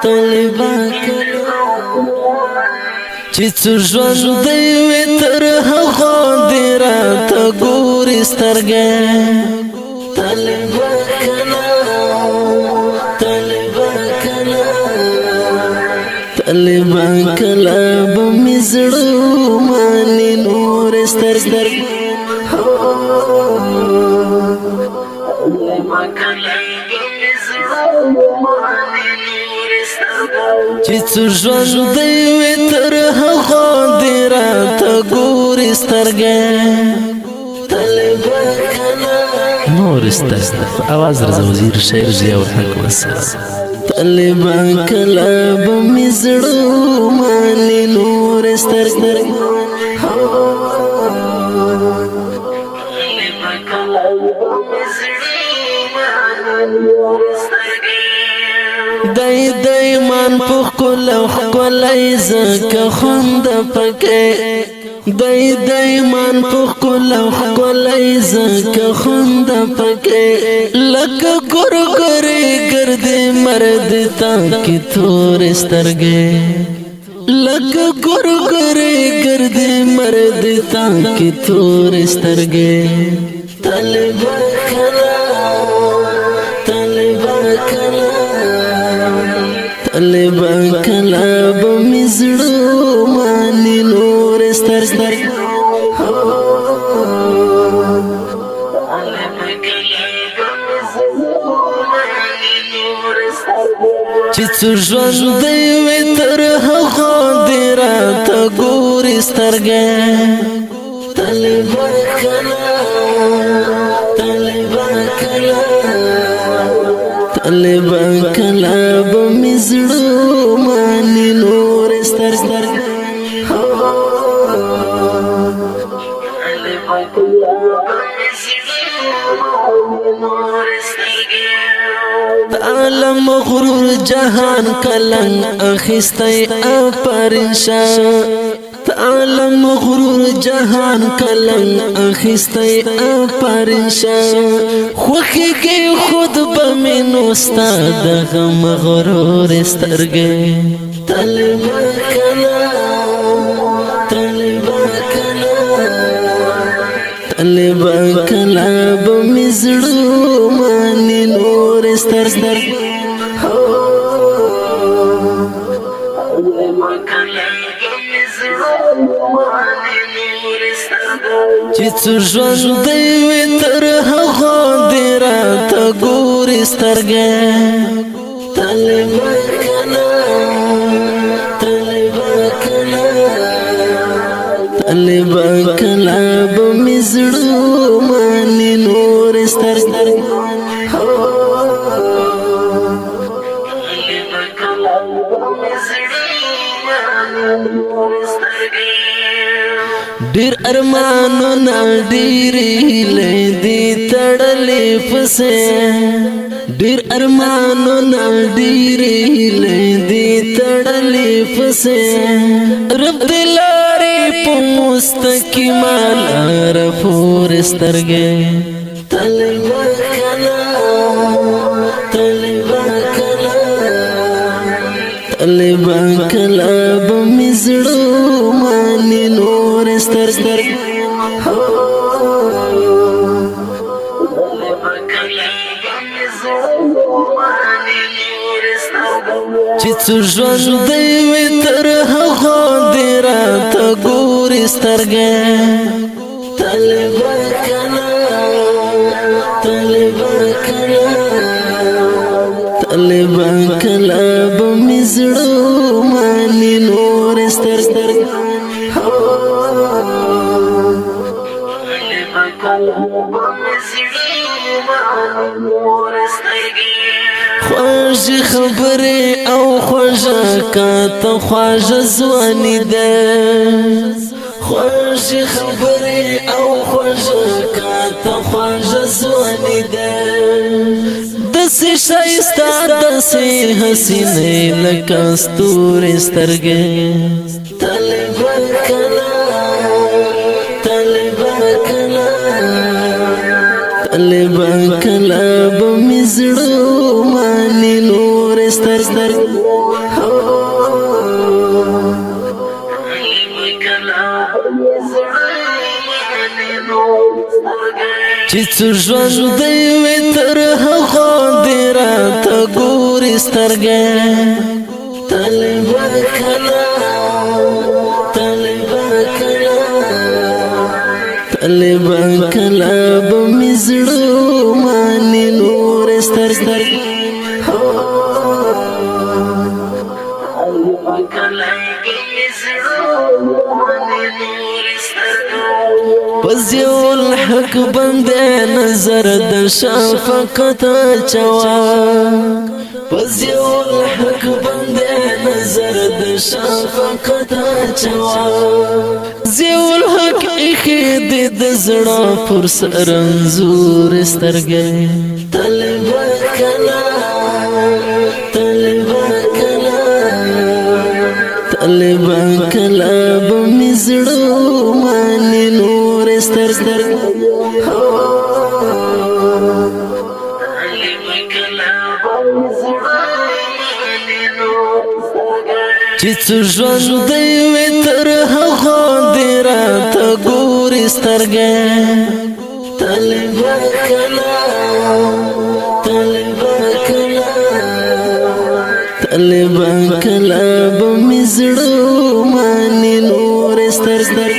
طالبان چې څو ژوند وي تر هغو دې راته ګوري سترګې طالبان کله طالبان کله به مې زړه ماني نور سترګې چې څو ژوند وي تر هغو دې راته ګوري سترګې نور سترګې اواز رضا وزیر شعر ضیاء الحق وسلام طالبان کله به مې زړه ماني نور سترګې دای ایمان په خپل خپلای زکه خوند پکې دای ایمان په خپل خپلای زکه خوند پکې لکه ګورګورې ګرځي مرد تا کی تور سترګې لکه ګورګورې ګرځي مرد تا کی تور سترګې طالبان طالبان کله به مې زړه ماني نور سترګې چې څو ژوند وي تر هغو دې راته ګوري سترګې طالبان کله به مې زړه ماني نور سترګې عالم غرور جهان کلنګ اخیستی افرین شاه عالم غرور جهان کلنګ اخیستی افرین شاه خوخی کې خود به مې نو ستا د غم غرور سترګې طالبان کله به مې زړه ماني نور سترګې چې څو ژوند وي تر هغو دې راته ګوري سترګې طالبان کله به مې زړه ماني نور سترګې ډېر ارمانونه ډېرې هیلې دي تړلې پسې ډېر ارمانونه ډېرې هیلې دي تړلې پسې رب دې لارې په مستقیمه لاره پورې سترګې طالبان کله به مې زړه ماني نور سترګې چې څو ژوند وي تر هغو دې راته ګوري سترګې طالبان کله به مې زړه ماني نور سترګې خوږې خبرې او خوږه کاته خواږه ځواني ده خوږې خبرې او خوږه کاته خواږه ځواني ده داسې ښایسته داسې حسینې لکه ستورې سترګې طالبان کله به مې زړه ماني نور سترګې چې څو ژوندی وي تر هغو دې راته ګوري سترګې طالبه کله طالبه کله به مې زړه ماني نورې سترګې پزیو الحق بندے نظر د شفقت چوا پزیو الحق بندے نظر د شفقت چوا زیو الحق اخید د زړه پر سرنزور سترګې طالبه کلا طالبه کلا به مې زړه ماني نورې سترګې چې څو ژوندی وي تر هغو دې راته ګوري سترګې طالبه کله طالبه کله به مې زړه ماني نورې سترګې